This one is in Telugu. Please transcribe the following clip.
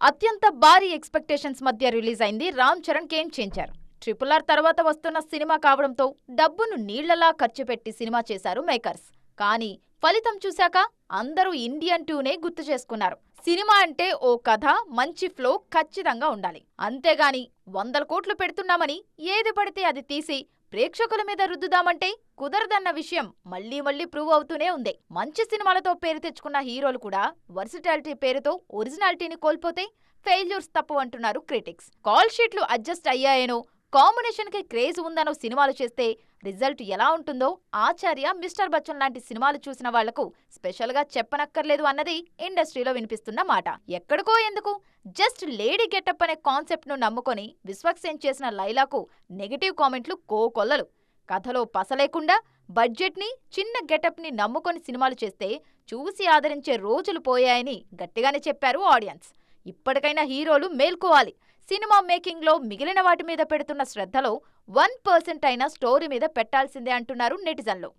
అత్యంత భారీ ఎక్స్‌పెక్టేషన్స్ మధ్య రిలీజ్ అయింది Ram Charan game changer. RRR తర్వాత వస్తున్న సినిమా కావడంతో డబ్బును నీళ్లలా ఖర్చు పెట్టి సినిమా చేశారు మేకర్స్. కానీ ఫలితం చూశాక అందరూ ఇండియన్ 2నే గుర్తు చేసుకున్నారు. సినిమా అంటే ఓ కథ, మంచి ఫ్లో ఖచ్చితంగా ఉండాలి. అంతేగాని 100 కోట్లు పెడుతున్నామని ఏది పడితే అది తీసి ప్రేక్షకుల మీద రుద్దుదామంటే కుదరదన్న విషయం మళ్లీ మళ్లీ ప్రూవ్ అవుతూనే ఉంది. మంచి సినిమాలతో పేరు తెచ్చుకున్న హీరోలు కూడా వర్సిటాలిటీ పేరుతో ఒరిజినాలిటీని కోల్పోతే ఫెయిల్యూర్స్ తప్పు అంటున్నారు క్రిటిక్స్. కాల్ షీట్లు అడ్జస్ట్ అయ్యాయనో, కాంబినేషన్ కి క్రేజ్ ఉందనో సినిమాలు చేస్తే రిజల్ట్ ఎలా ఉంటుందో ఆచార్య, మిస్టర్ బచ్చన్ లాంటి సినిమాలు చూసిన వాళ్లకు స్పెషల్ గా చెప్పనక్కర్లేదు అన్నది ఇండస్ట్రీలో వినిపిస్తున్న మాట. ఎక్కడికో ఎందుకు, జస్ట్ లేడీ గెటప్ అనే కాన్సెప్ట్ ను నమ్ముకొని విశ్వక్సేన్ చేసిన లైలాకు నెగటివ్ కామెంట్లు కోకొల్లలు. కథలో పస లేకుండా బడ్జెట్ ని, చిన్న గెటప్ ని నమ్ముకొని సినిమాలు చేస్తే చూసి ఆదరించే రోజులు పోయాయని గట్టిగానే చెప్పారు ఆడియన్స్. ఇప్పటికైనా హీరోలు మేల్కోవాలి. సినిమా మేకింగ్ లో మిగిలిన వాటి మీద పెడుతున్న శ్రద్ధలో 1% అయినా స్టోరీ మీద పెట్టాల్సిందే అంటున్నారు నెటిజన్లు.